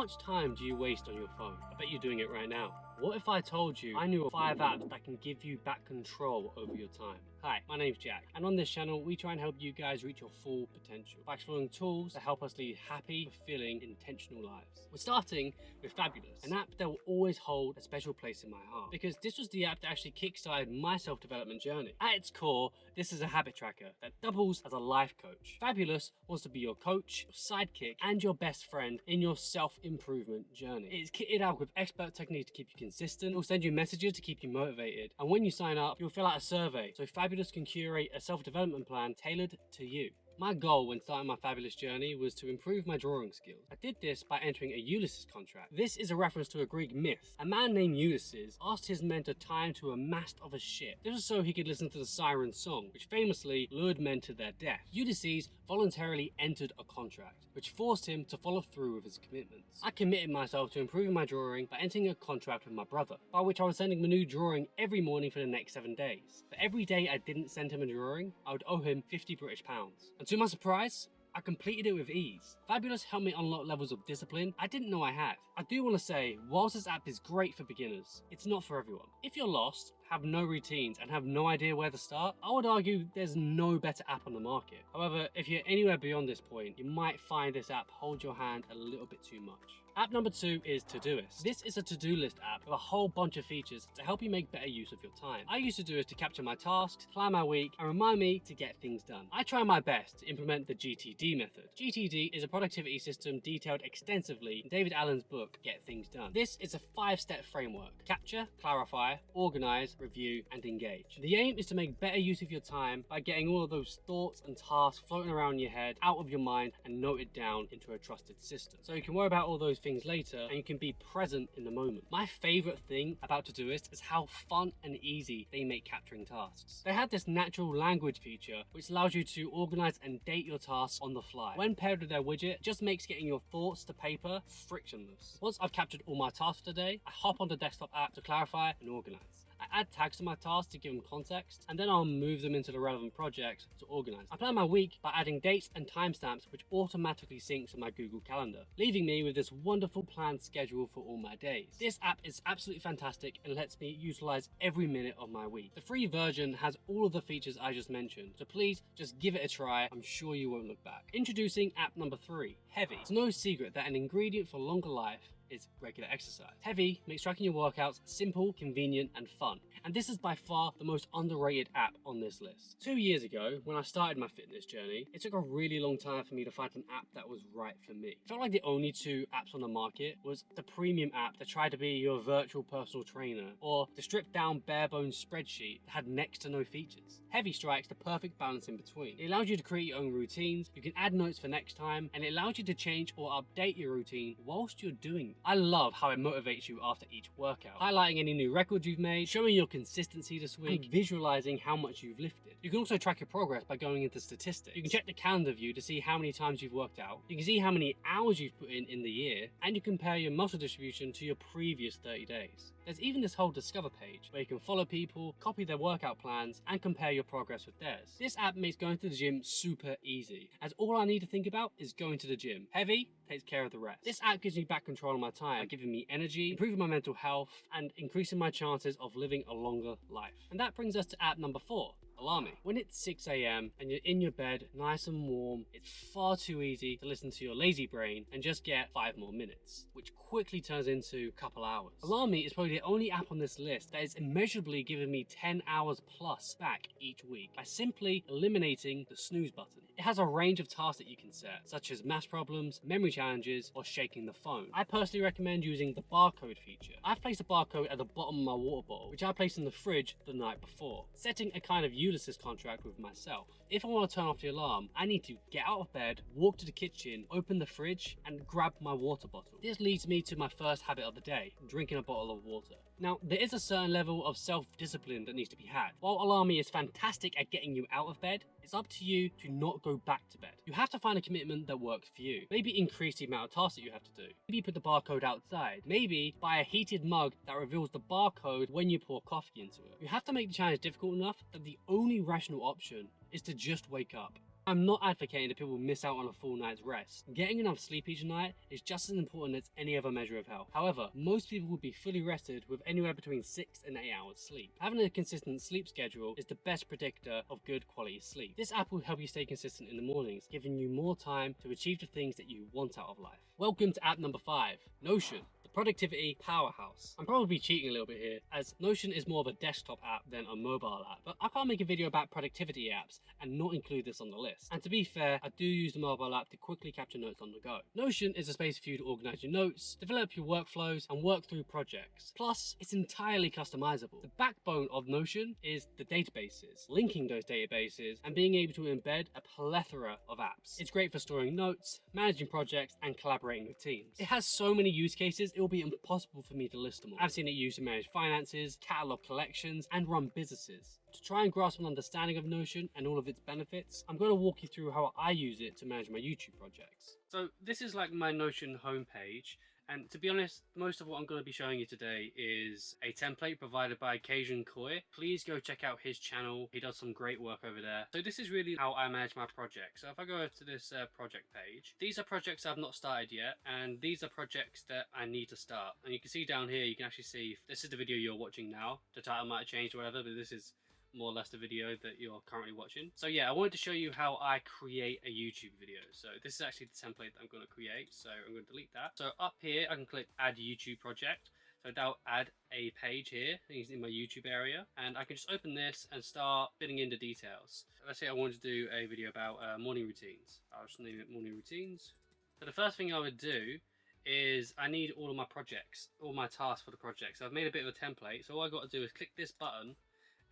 much time do you waste on your phone? I bet you're doing it right now. What if I told you I knew 5 apps that can give you back control over your time? Hi, my name's Jack, and on this channel we try and help you guys reach your full potential by exploring tools that help us lead happy, fulfilling, intentional lives. We're starting with Fabulous, an app that will always hold a special place in my heart, because this was the app that actually kickstarted my self-development journey. At its core, this is a habit tracker that doubles as a life coach. Fabulous wants to be your coach, your sidekick, and your best friend in your self-improvement journey. It is kitted out with expert techniques to keep you consistent. It will send you messages to keep you motivated, and when you sign up, you'll fill out a survey so Fabulous can curate a self-development plan tailored to you. My goal when starting my Fabulous journey was to improve my drawing skills. I did this by entering a Ulysses contract. This is a reference to a Greek myth. A man named Ulysses asked his men to tie him to a mast of a ship. This was so he could listen to the siren song, which famously lured men to their death. Ulysses voluntarily entered a contract, which forced him to follow through with his commitments. I committed myself to improving my drawing by entering a contract with my brother, by which I was sending him a new drawing every morning for the next 7 days. For every day I didn't send him a drawing, I would owe him £50 British. And to my surprise, I completed it with ease. Fabulous helped me unlock levels of discipline I didn't know I had. I do want to say, whilst this app is great for beginners, it's not for everyone. If you're lost, have no routines, and have no idea where to start, I would argue there's no better app on the market. However, if you're anywhere beyond this point, you might find this app hold your hand a little bit too much. App number 2 is Todoist. This is a to-do list app with a whole bunch of features to help you make better use of your time. I use Todoist to capture my tasks, plan my week, and remind me to get things done. I try my best to implement the GTD method. GTD is a productivity system detailed extensively in David Allen's book, Get Things Done. This is a 5-step framework: capture, clarify, organize, review, and engage. The aim is to make better use of your time by getting all of those thoughts and tasks floating around in your head out of your mind and noted down into a trusted system. So you can worry about all those things later and you can be present in the moment. My favorite thing about Todoist is how fun and easy they make capturing tasks. They have this natural language feature which allows you to organize and date your tasks on the fly. When paired with their widget, it just makes getting your thoughts to paper frictionless. Once I've captured all my tasks for the day, I hop on the desktop app to clarify and organize. I add tags to my tasks to give them context, and then I'll move them into the relevant projects to organize. I plan my week by adding dates and timestamps which automatically syncs with my Google Calendar, leaving me with this wonderful planned schedule for all my days. This app is absolutely fantastic and lets me utilize every minute of my week. The free version has all of the features I just mentioned, so please just give it a try. I'm sure you won't look back. Introducing app number 3, Hevy. It's no secret that an ingredient for longer life is regular exercise. Hevy makes tracking your workouts simple, convenient, and fun. And this is by far the most underrated app on this list. 2 years ago, when I started my fitness journey, it took a really long time for me to find an app that was right for me. It felt like the only 2 apps on the market was the premium app that tried to be your virtual personal trainer, or the stripped down bare bones spreadsheet that had next to no features. Hevy strikes the perfect balance in between. It allows you to create your own routines, you can add notes for next time, and it allows you to change or update your routine whilst you're doing it. I love how it motivates you after each workout, highlighting any new records you've made, showing your consistency this week, and visualizing how much you've lifted. You can also track your progress by going into statistics. You can check the calendar view to see how many times you've worked out, you can see how many hours you've put in the year, and you compare your muscle distribution to your previous 30 days. There's even this whole Discover page where you can follow people, copy their workout plans, and compare your progress with theirs. This app makes going to the gym super easy, as all I need to think about is going to the gym. Hevy takes care of the rest. This app gives me back control of my time by giving me energy, improving my mental health, and increasing my chances of living a longer life. And that brings us to app number 4, Alarmy. When it's 6 AM and you're in your bed, nice and warm, it's far too easy to listen to your lazy brain and just get 5 more minutes, which quickly turns into a couple hours. Alarmy is probably the only app on this list that is immeasurably giving me 10 hours plus back each week by simply eliminating the snooze button. It has a range of tasks that you can set, such as math problems, memory challenges, or shaking the phone. I personally recommend using the barcode feature. I've placed a barcode at the bottom of my water bottle, which I placed in the fridge the night before, setting a kind of Ulysses contract with myself. If I want to turn off the alarm, I need to get out of bed, walk to the kitchen, open the fridge, and grab my water bottle. This leads me to my first habit of the day, drinking a bottle of water. Now, there is a certain level of self-discipline that needs to be had. While Alarmy is fantastic at getting you out of bed, it's up to you to not go back to bed. You have to find a commitment that works for you. Maybe increase the amount of tasks that you have to do. Maybe put the barcode outside. Maybe buy a heated mug that reveals the barcode when you pour coffee into it. You have to make the challenge difficult enough that the only rational option is to just wake up. I'm not advocating that people miss out on a full night's rest. Getting enough sleep each night is just as important as any other measure of health. However, most people would be fully rested with anywhere between 6 and 8 hours sleep. Having a consistent sleep schedule is the best predictor of good quality sleep. This app will help you stay consistent in the mornings, giving you more time to achieve the things that you want out of life. Welcome to app number 5, Notion. Productivity powerhouse. I'm probably cheating a little bit here, as Notion is more of a desktop app than a mobile app, but I can't make a video about productivity apps and not include this on the list. And to be fair, I do use the mobile app to quickly capture notes on the go. Notion is a space for you to organize your notes, develop your workflows, and work through projects. Plus, it's entirely customizable. The backbone of Notion is the databases, linking those databases, and being able to embed a plethora of apps. It's great for storing notes, managing projects, and collaborating with teams. It has so many use cases, it will be impossible for me to list them all. I've seen it used to manage finances, catalog collections, and run businesses. To try and grasp an understanding of Notion and all of its benefits, I'm going to walk you through how I use it to manage my YouTube projects. So this is like my Notion homepage. And to be honest, most of what I'm going to be showing you today is a template provided by Cajun Koi. Please go check out his channel. He does some great work over there. So this is really how I manage my projects. So if I go to this project page, these are projects I've not started yet. And these are projects that I need to start. And you can see down here, you can actually see, this is the video you're watching now. The title might have changed or whatever, but this is more or less the video that you're currently watching. So yeah, I wanted to show you how I create a YouTube video. So this is actually the template that I'm going to create. So I'm going to delete that. So up here, I can click add YouTube project. So that'll add a page here in my YouTube area, and I can just open this and start filling in the details. Let's say I wanted to do a video about morning routines. I'll just name it morning routines. So the first thing I would do is I need all of my projects, all my tasks for the project. So I've made a bit of a template. So all I got to do is click this button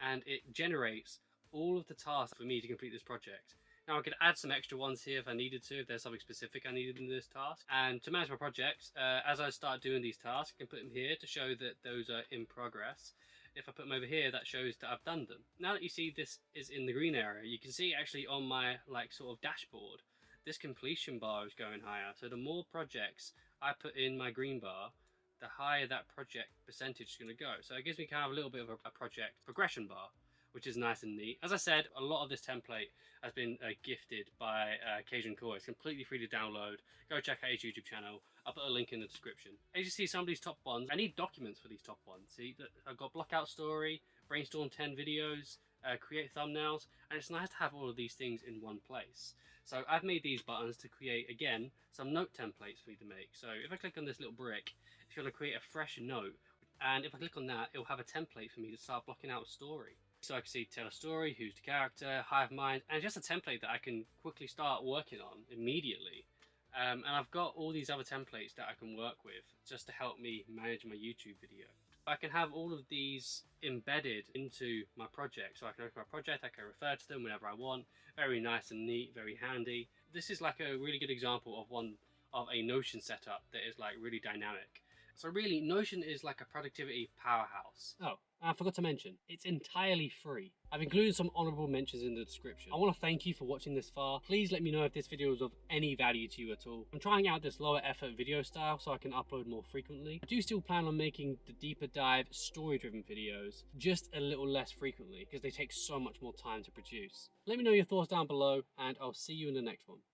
and it generates all of the tasks for me to complete this project. Now I could add some extra ones here if I needed to, if there's something specific I needed in this task. And to manage my projects, as I start doing these tasks, I can put them here to show that those are in progress. If I put them over here, that shows that I've done them. Now that you see this is in the green area, you can see actually on my sort of dashboard, this completion bar is going higher. So the more projects I put in my green bar, the higher that project percentage is going to go. So it gives me kind of a little bit of a project progression bar, which is nice and neat. As I said, a lot of this template has been gifted by Cajun Koi. It's completely free to download. Go check out his YouTube channel. I'll put a link in the description. As you see, some of these top ones, I need documents for these top ones. See, I've got block out story, brainstorm 10 videos, create thumbnails, and it's nice to have all of these things in one place. So I've made these buttons to create, again, some note templates for you to make. So if I click on this little brick, it's going to create a fresh note. And if I click on that, it'll have a template for me to start blocking out a story. So I can see tell a story, who's the character, hive mind, and just a template that I can quickly start working on immediately. And I've got all these other templates that I can work with just to help me manage my YouTube video. I can have all of these embedded into my project. So I can open my project, I can refer to them whenever I want. Very nice and neat, very handy. This is like a really good example of a Notion setup that is like really dynamic. So really, Notion is like a productivity powerhouse. Oh, I forgot to mention, it's entirely free. I've included some honorable mentions in the description. I want to thank you for watching this far. Please let me know if this video was of any value to you at all. I'm trying out this lower effort video style so I can upload more frequently. I do still plan on making the deeper dive story driven videos just a little less frequently because they take so much more time to produce. Let me know your thoughts down below and I'll see you in the next one.